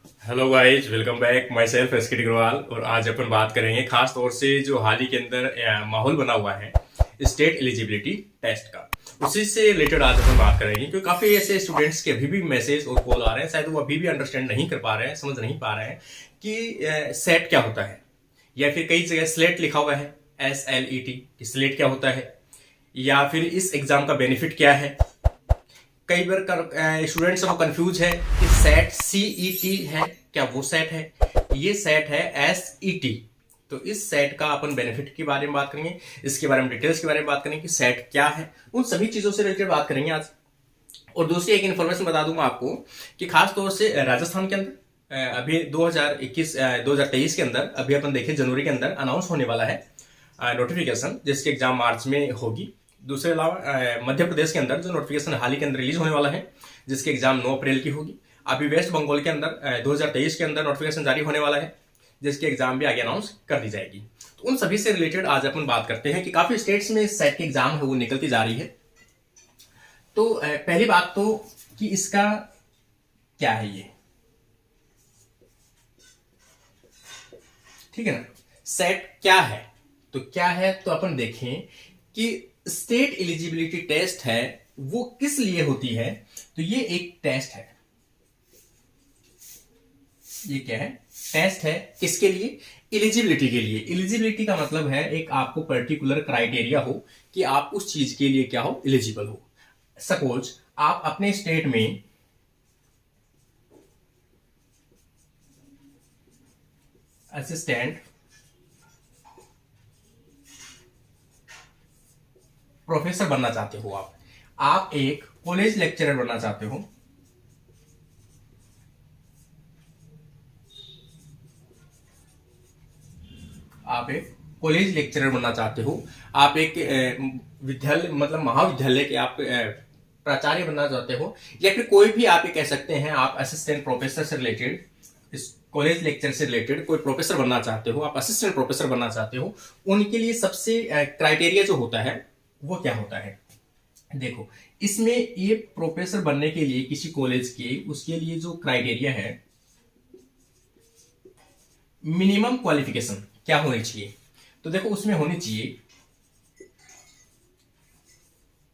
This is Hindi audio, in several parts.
Hello guys, welcome back. My self SK Agarwal. और आज अपन बात करेंगे खास तौर से जो हाल ही के अंदर माहौल बना हुआ है स्टेट एलिजिबिलिटी टेस्ट का, उसी से रिलेटेड आज अपन बात करेंगे। क्योंकि काफी ऐसे स्टूडेंट्स के अभी भी मैसेज और कॉल आ रहे हैं, शायद वो अभी भी अंडरस्टैंड नहीं कर पा रहे हैं, समझ नहीं पा रहे हैं कि सेट क्या होता है, या फिर कई जगह स्लेट लिखा हुआ है SLET कि स्लेट क्या होता है, या फिर इस एग्जाम का बेनिफिट क्या है। कई बार स्टूडेंट्स को कंफ्यूज है कि सेट CET है, क्या वो सेट है? ये सेट है SET। तो इस सेट का अपन बेनिफिट के बारे में बात करेंगे, इसके बारे में डिटेल्स के बारे में बात करेंगे कि सेट क्या है, उन सभी चीजों से रिलेटेड बात करेंगे आज। और दूसरी एक इन्फॉर्मेशन बता दूंगा आपको कि खास तौर से राजस्थान के अंदर अभी 2023 के अंदर अभी अपन देखें जनवरी के अंदर अनाउंस होने वाला है नोटिफिकेशन, जिसकी एग्जाम मार्च में होगी। दूसरे अलावा मध्य प्रदेश के अंदर जो नोटिफिकेशन हाल ही के अंदर रिलीज होने वाला है, जिसकी एग्जाम 9 अप्रैल की होगी। अभी वेस्ट बंगाल के अंदर 2023 के अंदर नोटिफिकेशन जारी होने वाला है, जिसकी एग्जाम भी आगे अनाउंस कर दी जाएगी। तो उन सभी से रिलेटेड आज अपन बात करते हैं कि काफी स्टेट्स में सेट की एग्जाम है वो निकलती जा रही है। तो पहली बात तो कि इसका क्या है ये, ठीक है ना। सेट क्या है तो अपन देखें कि स्टेट एलिजिबिलिटी टेस्ट है वो किस लिए होती है। तो ये एक टेस्ट है, ये क्या है? टेस्ट है किसके लिए? एलिजिबिलिटी के लिए। एलिजिबिलिटी का मतलब है एक आपको पर्टिकुलर क्राइटेरिया हो कि आप उस चीज के लिए क्या हो, एलिजिबल हो। सपोज आप अपने स्टेट में असिस्टेंट प्रोफेसर बनना चाहते हो, आप एक कॉलेज लेक्चरर बनना चाहते हो, आप एक कॉलेज लेक्चरर बनना चाहते हो, आप एक विद्यालय मतलब महाविद्यालय के आप प्राचार्य बनना चाहते हो, या फिर कोई भी आप ये कह सकते हैं आप असिस्टेंट प्रोफेसर से रिलेटेड, इस कॉलेज लेक्चर से रिलेटेड कोई प्रोफेसर बनना चाहते हो, आप असिस्टेंट प्रोफेसर बनना चाहते हो। उनके लिए सबसे क्राइटेरिया जो होता है वो क्या होता है? देखो, इसमें ये प्रोफेसर बनने के लिए किसी कॉलेज के, उसके लिए जो क्राइटेरिया है, मिनिमम क्वालिफिकेशन क्या होनी चाहिए? तो देखो उसमें होनी चाहिए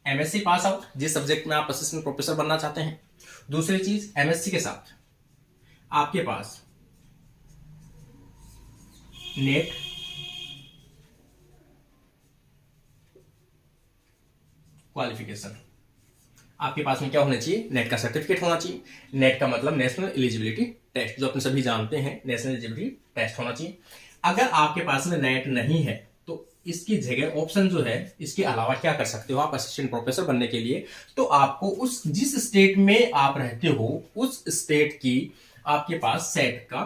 MSc पास आउट, जिस सब्जेक्ट में आप असिस्टेंट प्रोफेसर बनना चाहते हैं। दूसरी चीज, MSc के साथ आपके पास नेट क्वालिफिकेशन, आपके पास में क्या होना चाहिए? नेट का सर्टिफिकेट होना चाहिए। नेट का मतलब नेशनल एलिजिबिलिटी टेस्ट, जो अपन सभी जानते हैं, नेशनल एलिजिबिलिटी टेस्ट होना चाहिए। अगर आपके पास में नेट नहीं है तो इसकी जगह ऑप्शन जो है, इसके अलावा क्या कर सकते हो आप असिस्टेंट प्रोफेसर बनने के लिए? तो आपको उस जिस स्टेट में आप रहते हो उस स्टेट की आपके पास सेट का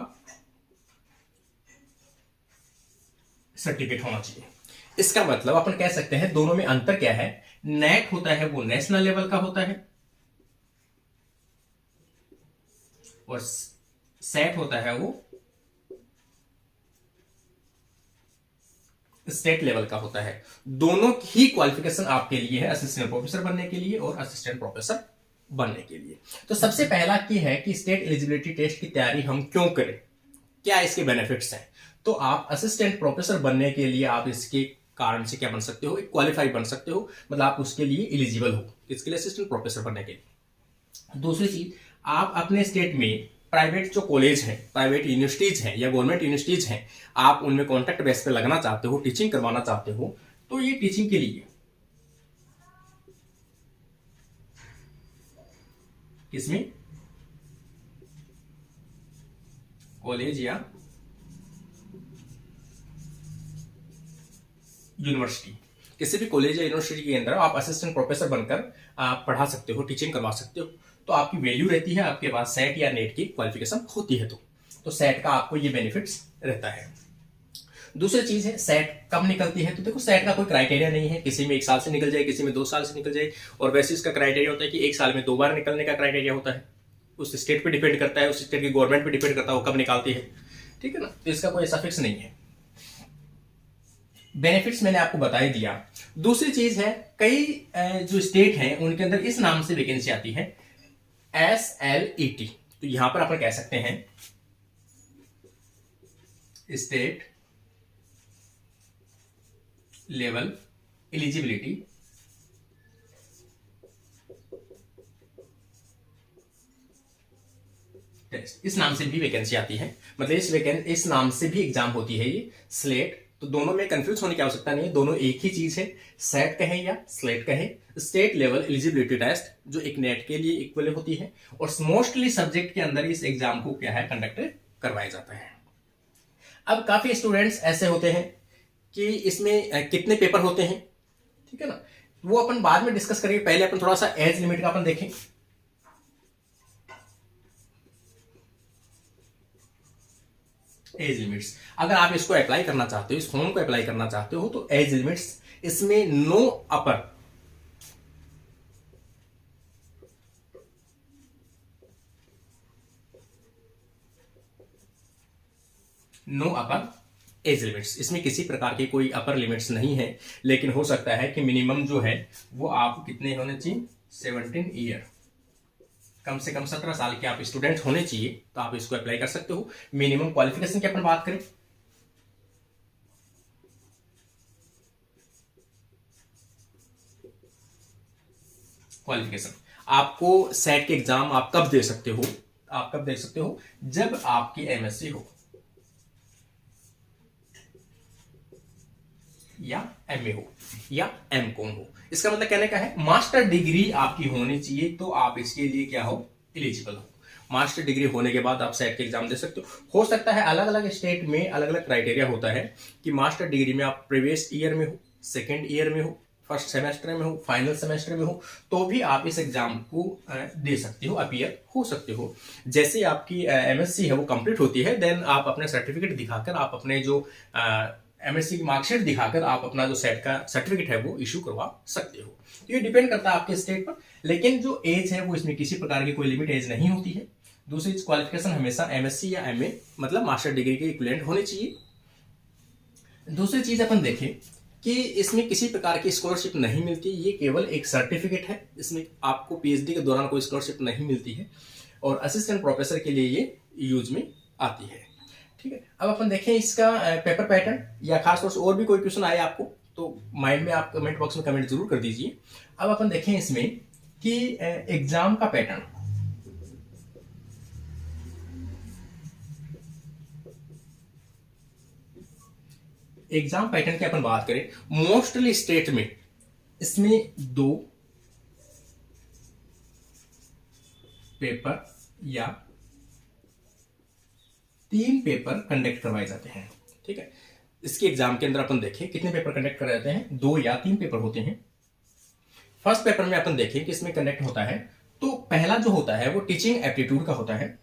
सर्टिफिकेट होना चाहिए। इसका मतलब अपन कह सकते हैं दोनों में अंतर क्या है। नेट होता है वो नेशनल लेवल का होता है, और सेट होता है वो स्टेट लेवल का होता है। दोनों ही क्वालिफिकेशन आपके लिए है, असिस्टेंट प्रोफेसर बनने के लिए और असिस्टेंट प्रोफेसर बनने के लिए। तो सबसे पहला की है कि स्टेट एलिजिबिलिटी टेस्ट की तैयारी हम क्यों करें, क्या इसके बेनिफिट्स हैं। तो आप असिस्टेंट प्रोफेसर बनने के लिए आप इसके कारण से क्या बन सकते हो, एक क्वालिफाई बन सकते हो, मतलब आप उसके लिए एलिजिबल हो, इसके लिए असिस्टेंट प्रोफेसर बनने के लिए। दूसरी चीज, आप अपने स्टेट में प्राइवेट जो कॉलेज हैं, प्राइवेट यूनिवर्सिटीज हैं या गवर्नमेंट यूनिवर्सिटीज हैं, आप उनमें कॉन्ट्रैक्ट बेस पे लगना चाहते हो, टीचिंग करवाना चाहते हो, तो ये टीचिंग के लिए किसमें, कॉलेज या यूनिवर्सिटी, किसी भी कॉलेज या यूनिवर्सिटी के अंदर आप असिस्टेंट प्रोफेसर बनकर आप पढ़ा सकते हो, टीचिंग करवा सकते हो। तो आपकी वैल्यू रहती है, आपके पास सेट या नेट की क्वालिफिकेशन होती है। तो सेट का आपको ये बेनिफिट्स रहता है। दूसरी चीज है, सेट कब निकलती है? तो देखो, सेट का कोई क्राइटेरिया नहीं है, किसी में 1 साल से निकल जाए, किसी में 2 साल से निकल जाए। और वैसे इसका क्राइटेरिया होता है कि 1 साल में 2 बार निकलने का क्राइटेरिया होता है। उस स्टेट पे डिपेंड करता है, उस स्टेट की गवर्नमेंट पे डिपेंड करता है वो कब निकालती है, ठीक है ना। तो इसका कोई ऐसा फिक्स नहीं है। बेनिफिट्स मैंने आपको बता ही दिया। दूसरी चीज है, कई जो स्टेट हैं उनके अंदर इस नाम से वैकेंसी आती है SLET। तो यहां पर अपन कह सकते हैं स्टेट लेवल एलिजिबिलिटी टेस्ट, इस नाम से भी वैकेंसी आती है। मतलब इस नाम से भी एग्जाम होती है ये स्लेट। तो दोनों में कंफ्यूज होने की आवश्यकता नहीं है, दोनों एक ही चीज है, सेट कहें या स्लेट कहें। स्टेट लेवल एलिजिबिलिटी टेस्ट जो एक नेट के लिए इक्वल होती है और मोस्टली सब्जेक्ट के अंदर इस एग्जाम को क्या है कंडक्ट करवाया जाता है। अब काफी स्टूडेंट्स ऐसे होते हैं कि इसमें कितने पेपर होते हैं, ठीक है ना, वो अपन बाद में डिस्कस करेंगे। पहले अपन थोड़ा सा एज लिमिट का अपन देखें। एज लिमिट्स, अगर आप इसको अप्लाई करना चाहते हो, इस फॉर्म को अप्लाई करना चाहते हो, तो एज लिमिट्स इसमें नो अपर एज लिमिट्स, इसमें किसी प्रकार की कोई अपर लिमिट्स नहीं है। लेकिन हो सकता है कि मिनिमम जो है वो आप कितने होने चाहिए, 17 ईयर, कम से कम 17 साल के आप स्टूडेंट होने चाहिए, तो आप इसको अप्लाई कर सकते हो। मिनिमम क्वालिफिकेशन की अपन बात करें, क्वालिफिकेशन आपको सेट के एग्जाम आप कब दे सकते हो, जब आपकी एमएससी हो या एमए हो या एमकॉम हो। इसका मतलब कहने का है मास्टर डिग्री आपकी होनी चाहिए, तो आप इसके लिए क्या हो, एलिजिबल हो। मास्टर डिग्री होने के बाद आप सेट के एग्जाम दे सकते हो सकता है अलग अलग स्टेट में अलग अलग क्राइटेरिया होता है कि मास्टर डिग्री में आप प्रीवियस ईयर में हो, सेकेंड ईयर में हो, फर्स्ट सेमेस्टर में हो, फाइनल सेमेस्टर में हो, तो भी आप इस एग्जाम को दे सकते हो, अपीयर हो सकते हो। जैसे आपकी एमएससी है वो कंप्लीट होती है, देन आप अपने सर्टिफिकेट दिखाकर, आप अपने जो एमएससी की मार्कशीट दिखाकर आप अपना जो सेट का सर्टिफिकेट है वो इशू करवा सकते हो। तो ये डिपेंड करता है आपके स्टेट पर, लेकिन जो एज है वो इसमें किसी प्रकार की कोई लिमिट एज नहीं होती है। दूसरी क्वालिफिकेशन हमेशा एमएससी या एमए मतलब मास्टर डिग्री के इक्विवेलेंट होने चाहिए। दूसरी चीज अपन देखें कि इसमें किसी प्रकार की स्कॉलरशिप नहीं मिलती, ये केवल एक सर्टिफिकेट है, इसमें आपको पीएचडी के दौरान कोई स्कॉलरशिप नहीं मिलती है और असिस्टेंट प्रोफेसर के लिए ये यूज में आती है। ठीक है, अब अपन देखें इसका पेपर पैटर्न या खास तौर से और भी कोई क्वेश्चन आए आपको तो माइंड में आप कमेंट बॉक्स में कमेंट जरूर कर दीजिए। अब अपन देखें इसमें कि एग्जाम का पैटर्न, एग्जाम पैटर्न की अपन बात करें, मोस्टली स्टेट में इसमें 2 पेपर या 3 पेपर कंडक्ट करवाए जाते हैं। ठीक है, इसके एग्जाम के अंदर अपन देखें कितने पेपर कंडक्ट कराए जाते हैं, 2 या 3 पेपर होते हैं। फर्स्ट पेपर में अपन देखें कि इसमें कंडक्ट होता है, तो पहला जो होता है वो टीचिंग एप्टीट्यूड का होता है।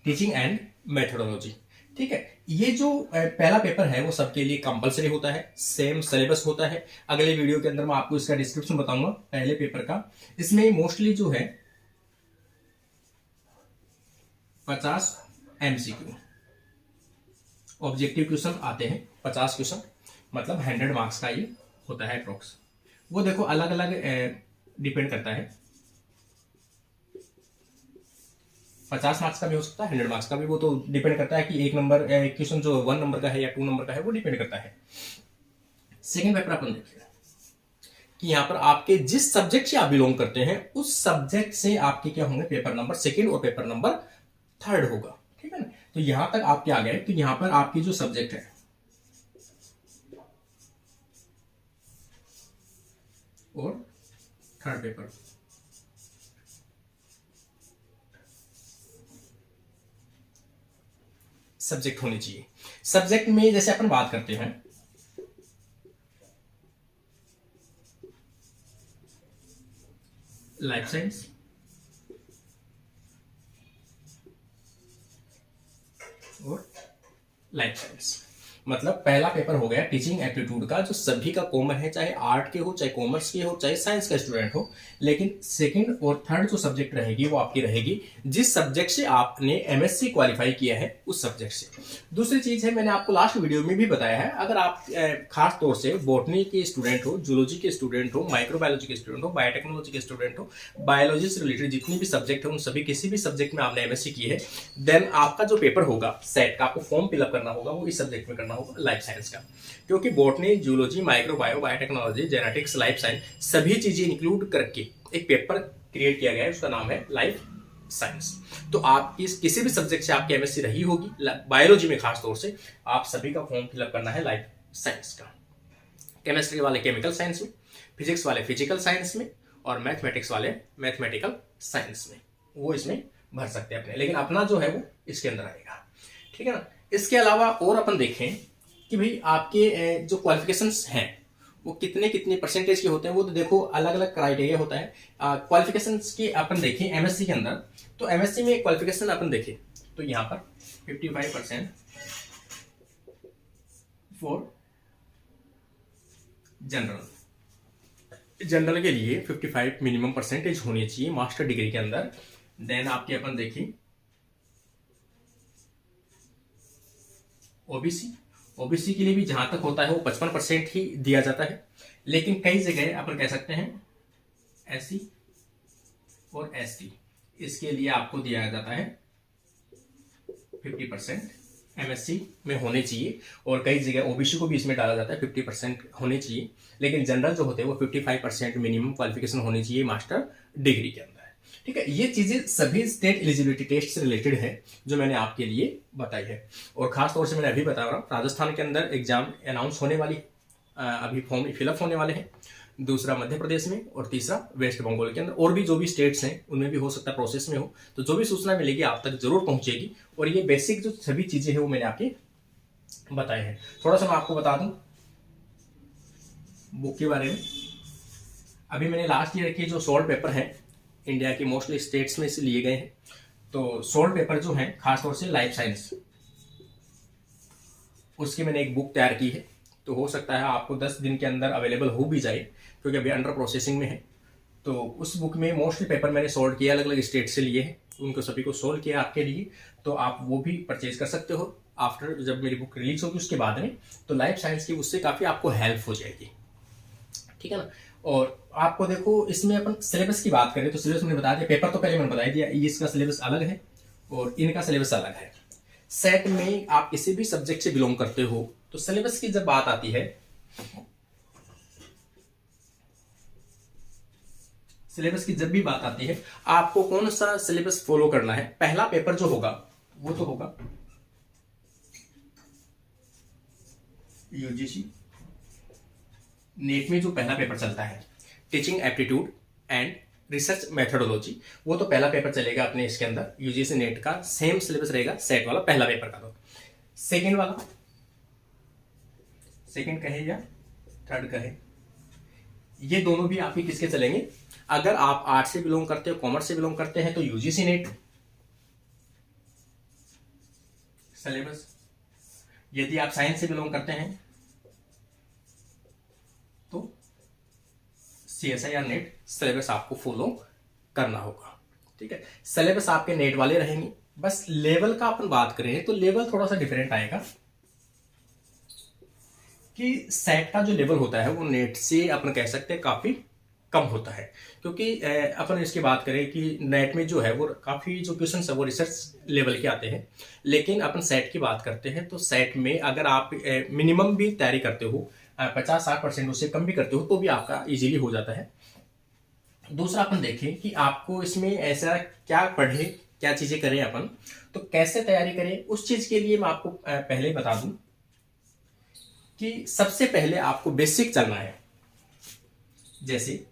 Teaching and methodology. ठीक है, ये जो पहला पेपर है वो सबके लिए कंपलसरी होता है, सेम सिलेबस होता है। अगले वीडियो के अंदर मैं आपको इसका डिस्क्रिप्शन बताऊंगा पहले पेपर का। इसमें मोस्टली जो है 50 एमसीक्यू ऑब्जेक्टिव क्वेश्चन आते हैं, 50 क्वेश्चन मतलब 100 मार्क्स का ये होता है अप्रोक्स। वो देखो अलग अलग डिपेंड करता है, 50 मार्क्स का भी हो सकता है, 100 मार्क्स का भी, वो तो डिपेंड करता है कि एक नंबर क्वेश्चन जो 1 नंबर का है या 2 नंबर का है वो डिपेंड करता है। सेकंड पेपर अपन देखिए कि यहाँ पर आपके जिस सब्जेक्ट से आप बिलोंग करते हैं उस सब्जेक्ट से आपके क्या होंगे पेपर नंबर 2 और पेपर नंबर 3 होगा। ठीक है ना, तो यहां तक आप क्या गए, तो यहां पर आपकी जो सब्जेक्ट है और 3rd पेपर, सब्जेक्ट होनी चाहिए। सब्जेक्ट में जैसे अपन बात करते हैं लाइफ साइंस और लाइफ साइंस, मतलब पहला पेपर हो गया टीचिंग एप्टीट्यूड का, जो सभी का कॉमन है, चाहे आर्ट के हो, चाहे कॉमर्स के हो, चाहे साइंस का स्टूडेंट हो। लेकिन सेकंड और थर्ड जो सब्जेक्ट रहेगी वो आपकी रहेगी जिस सब्जेक्ट से आपने एमएससी क्वालिफाई किया है उस सब्जेक्ट से। दूसरी चीज है, मैंने आपको लास्ट वीडियो में भी बताया है, अगर आप खास तौर से बॉटनी के स्टूडेंट हो, जूलॉजी के स्टूडेंट हो, माइक्रोबायोलॉजी के स्टूडेंट हो, बायोटेक्नोलॉजी के स्टूडेंट हो, बायोलॉजी से रिलेटेड जितनी भी सब्जेक्ट है उन सभी किसी भी सब्जेक्ट में आपने एमएससी की है, देन आपका जो पेपर होगा सेट का, आपको फॉर्म फिलअप करना होगा वो इस सब्जेक्ट में करना होगा, लाइफ साइंस का। क्योंकि botany, zoology, microbio, biotechnology, genetics, life science सभी चीजें इंक्लूड करके एक पेपर क्रिएट किया गया है, उसका नाम है लाइफ साइंस। तो आप किसी भी सब्जेक्ट से आपकी एमएससी रही होगी, बायोलॉजी में खास तौर से आप सभी का फॉर्म फिलअप करना है लाइफ साइंस का। केमिस्ट्री वाले केमिकल साइंस में, फिजिक्स वाले फिजिकल साइंस में, और मैथमेटिक्स वाले मैथमेटिकल साइंस में, वो इसमें भर सकते हैं अपने, लेकिन अपना जो है वो इसके अंदर आएगा। ठीक है ना। इसके अलावा और अपन देखें कि भाई आपके जो क्वालिफिकेशंस हैं वो कितने कितने परसेंटेज के होते हैं, वो तो देखो अलग अलग क्राइटेरिया होता है। क्वालिफिकेशंस की अपन देखें एमएससी के अंदर, तो एमएससी में क्वालिफिकेशन अपन देखें तो यहाँ पर 55% फॉर जनरल के लिए 55 मिनिमम परसेंटेज होनी चाहिए मास्टर डिग्री के अंदर। देन आपके अपन देखें ओबीसी के लिए भी जहां तक होता है वो 55% ही दिया जाता है, लेकिन कई जगह अपन कह सकते हैं एससी और एसटी, इसके लिए आपको दिया जाता है 50% एमएससी में होने चाहिए, और कई जगह ओबीसी को भी इसमें डाला जाता है 50% होने चाहिए, लेकिन जनरल जो होते हैं वो 55% मिनिमम क्वालिफिकेशन होनी चाहिए मास्टर डिग्री के अंदर। ठीक है, ये चीजें सभी स्टेट एलिजिबिलिटी टेस्ट से रिलेटेड है जो मैंने आपके लिए बताई है। और खास तौर से मैंने अभी बता रहा हूँ राजस्थान के अंदर एग्जाम अनाउंस होने वाली, अभी फॉर्म फिलअप होने वाले हैं, दूसरा मध्य प्रदेश में, और तीसरा वेस्ट बंगाल के अंदर, और भी जो भी स्टेट्स हैं उनमें भी हो सकता है प्रोसेस में हो। तो जो भी सूचना मिलेगी आप तक जरूर पहुंचेगी, और ये बेसिक जो सभी चीजें हैं वो मैंने आपके बताए हैं। थोड़ा सा मैं आपको बता दूं बुक के बारे में। अभी मैंने लास्ट ईयर के जो सोल्ड पेपर हैं इंडिया के मोस्टली स्टेट्स में से लिए गए हैं, तो सोल्ड पेपर जो हैं खासतौर से लाइफ साइंस, उसकी मैंने एक बुक तैयार की है, तो हो सकता है आपको 10 दिन के अंदर अवेलेबल हो भी जाए, क्योंकि अभी अंडर प्रोसेसिंग में है। तो उस बुक में मोस्टली पेपर मैंने सोल्व किया, अलग अलग स्टेट से लिए हैं, उनको सभी को सोल्व किया आपके लिए, तो आप वो भी परचेज कर सकते हो आफ्टर, जब मेरी बुक रिलीज होगी उसके बाद में। तो लाइफ साइंस की उससे काफ़ी आपको हेल्प हो जाएगी। ठीक है ना। और आपको देखो इसमें अपन सिलेबस की बात करें तो सिलेबस मैंने बता दिया, पेपर तो पहले मैंने बता दिया, इसका सिलेबस अलग है और इनका सिलेबस अलग है। सेट में आप किसी भी सब्जेक्ट से बिलोंग करते हो तो सिलेबस की जब बात आती है, सिलेबस की जब भी बात आती है, आपको कौन सा सिलेबस फॉलो करना है। पहला पेपर जो होगा वो तो होगा यूजीसी नेट में जो पहला पेपर चलता है teaching aptitude and research methodology, वो तो पहला पेपर चलेगा अपने इसके अंदर। यूजीसी नेट का सेम सिलेबस रहेगा सेट वाला पहला पेपर का। तो सेकंड वाला, सेकंड कहे या थर्ड कहे, ये दोनों भी आपके किसके चलेंगे। अगर आप आर्ट से बिलोंग करते हो, कॉमर्स से बिलोंग करते हैं तो यूजीसी नेट सिलेबस, यदि आप साइंस से बिलोंग करते हैं तो सीएसआईआर नेट सिलेबस आपको फॉलो करना होगा। ठीक है, सिलेबस आपके नेट वाले रहेंगे। बस लेवल का अपन बात करें तो लेवल थोड़ा सा डिफरेंट आएगा, कि सेट का जो लेवल होता है वो नेट से अपन कह सकते हैं काफी कम होता है, क्योंकि अपन इसकी बात करें कि नेट में जो है वो काफी जो क्वेश्चन है वो रिसर्च लेवल के आते हैं, लेकिन अपन सेट की बात करते हैं तो सेट में अगर आप मिनिमम भी तैयारी करते हो 50-60% उससे कम भी करते हो तो भी आपका इजीली हो जाता है। दूसरा अपन देखें कि आपको इसमें ऐसा क्या पढ़े, क्या चीजें करें अपन, तो कैसे तैयारी करें, उस चीज के लिए मैं आपको पहले बता दूं कि सबसे पहले आपको बेसिक चलना है। जैसे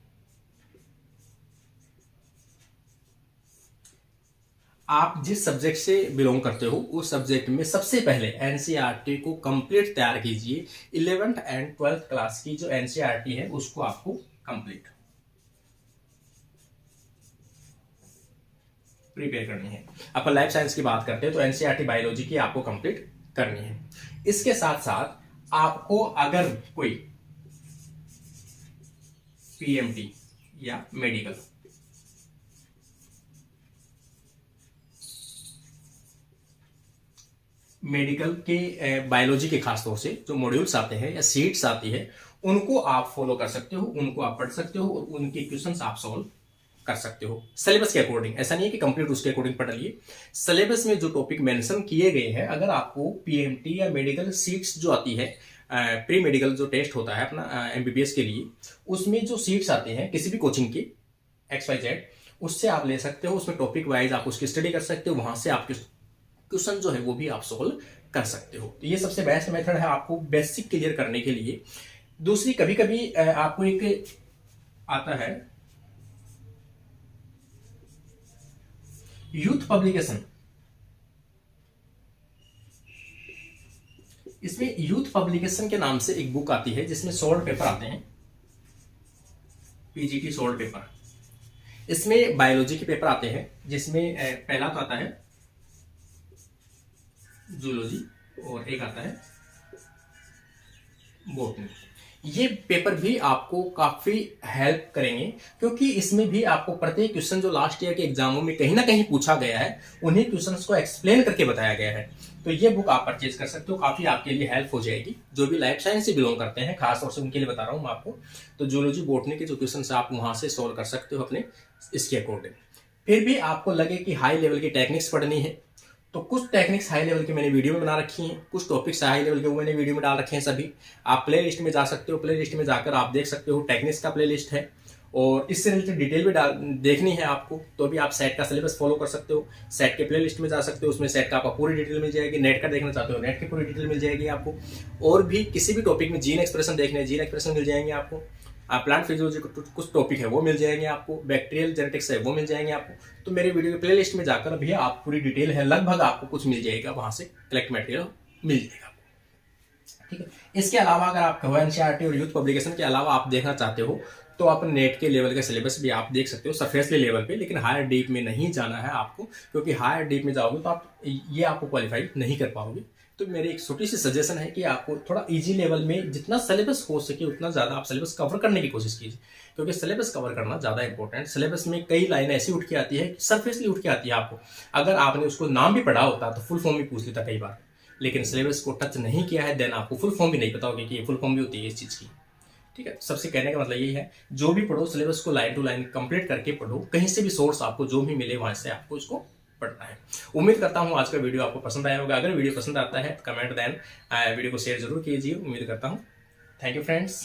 आप जिस सब्जेक्ट से बिलोंग करते हो उस सब्जेक्ट में सबसे पहले एनसीईआरटी को कंप्लीट तैयार कीजिए। 11th एंड 12th क्लास की जो एनसीईआरटी है उसको आपको कंप्लीट प्रिपेयर करनी है। अपन लाइफ साइंस की बात करते हैं तो एनसीईआरटी बायोलॉजी की आपको कंप्लीट करनी है। इसके साथ साथ आपको अगर कोई पीएमटी या मेडिकल के बायोलॉजी के खासतौर से जो मॉड्यूल्स आते हैं या सीट्स आती है, उनको आप फॉलो कर सकते हो, उनको आप पढ़ सकते हो और उनके क्वेश्चंस आप सॉल्व कर सकते हो सिलेबस के अकॉर्डिंग। ऐसा नहीं है कि कंप्लीट उसके अकॉर्डिंग पढ़ लिए। सिलेबस में जो टॉपिक मेंशन किए गए हैं, अगर आपको पीएमटी या मेडिकल सीट्स जो आती है, प्री मेडिकल जो टेस्ट होता है अपना एमबीबीएस के लिए, उसमें जो सीट्स आते हैं किसी भी कोचिंग के XYZ, उससे आप ले सकते हो। उसमें टॉपिक वाइज आप उसकी स्टडी कर सकते हो, वहां से आपके क्वेश्चन जो है वो भी आप सोल्व कर सकते हो। तो ये सबसे बेस्ट मेथड है आपको बेसिक क्लियर करने के लिए। दूसरी, कभी कभी आपको एक आता है यूथ पब्लिकेशन। इसमें यूथ पब्लिकेशन के नाम से एक बुक आती है जिसमें 100 पेपर आते हैं, पीजीटी 100 पेपर। इसमें बायोलॉजी के पेपर आते हैं, जिसमें पहला तो आता है जूलॉजी और एक आता है बॉटनी। ये पेपर भी आपको काफी हेल्प करेंगे, क्योंकि इसमें भी आपको प्रत्येक क्वेश्चन जो लास्ट ईयर के एग्जामों में कहीं ना कहीं पूछा गया है, उन्हीं क्वेश्चंस को एक्सप्लेन करके बताया गया है। तो ये बुक आप परचेज कर सकते हो, काफी आपके लिए हेल्प हो जाएगी। जो भी लाइफ साइंस से बिलोंग करते हैं, खासतौर से उनके लिए बता रहा हूं मैं आपको। तो जूलॉजी बॉटनी के जो क्वेश्चन आप वहां से सोल्व कर सकते हो अपने इसके अकॉर्डिंग। फिर भी आपको लगे कि हाई लेवल की टेक्निक्स पढ़नी है, तो कुछ टेक्निक्स हाई लेवल के मैंने वीडियो में बना रखी हैं, कुछ टॉपिक्स हाई लेवल के वो मैंने वीडियो में डाल रखे हैं सभी। आप प्ले लिस्ट में जा सकते हो, प्ले लिस्ट में जाकर आप देख सकते हो, टेक्निक्स का प्ले लिस्ट है। और इससे रिलेटेड डिटेल भी देखनी है आपको, तो भी आप सेट का सिलेबस फॉलो कर सकते हो। सेट के प्ले लिस्ट में जा सकते हो, उसमें सेट का आपको पूरी डिटेल मिल जाएगी। नेट का देखना चाहते हो, नेट की पूरी डिटेल मिल जाएगी आपको। और भी किसी भी टॉपिक में जीन एक्सप्रेशन देखने, जीन एक्सप्रेशन मिल जाएंगे आपको। प्लांट फिजियोलॉजी कुछ टॉपिक है वो मिल जाएंगे आपको, बैक्टीरियल जेनेटिक्स है वो मिल जाएंगे आपको। तो मेरे वीडियो के प्लेलिस्ट में जाकर भी आप पूरी डिटेल है, लगभग आपको कुछ मिल जाएगा, वहां से कलेक्ट मटेरियल मिल जाएगा। ठीक है। इसके अलावा अगर आप एनसीईआरटी और यूथ पब्लिकेशन के अलावा आप देखना चाहते हो, तो आप नेट के लेवल का सिलेबस भी आप देख सकते हो सरफेसली लेवल पे, लेकिन हायर डीप में नहीं जाना है आपको, क्योंकि हायर डीप में जाओगे तो आप ये आपको क्वालिफाई नहीं कर पाओगे। तो मेरी एक छोटी सी सजेशन है कि आपको थोड़ा इजी लेवल में जितना सिलेबस हो सके उतना ज़्यादा आप सिलेबस कवर करने की कोशिश कीजिए, क्योंकि सिलेबस कवर करना ज़्यादा इंपॉर्टेंट। सिलेबस में कई लाइनें ऐसी उठ के आती है, सरफेसली उठ के आती है आपको। अगर आपने उसको नाम भी पढ़ा होता तो फुल फॉर्म भी पूछ लेता कई बार, लेकिन सिलेबस को टच नहीं किया है, देन आपको फुल फॉर्म भी नहीं पता होगी कि ये फुल फॉर्म भी होती है इस चीज़ की। ठीक है। सबसे कहने का मतलब यही है, जो भी पढ़ो सिलेबस को लाइन टू लाइन कंप्लीट करके पढ़ो, कहीं से भी सोर्स आपको जो भी मिले वहां से आपको इसको पढ़ना है। उम्मीद करता हूं आज का वीडियो आपको पसंद आया होगा। अगर वीडियो पसंद आता है तो कमेंट देन वीडियो को शेयर जरूर कीजिए। उम्मीद करता हूं। Thank you friends.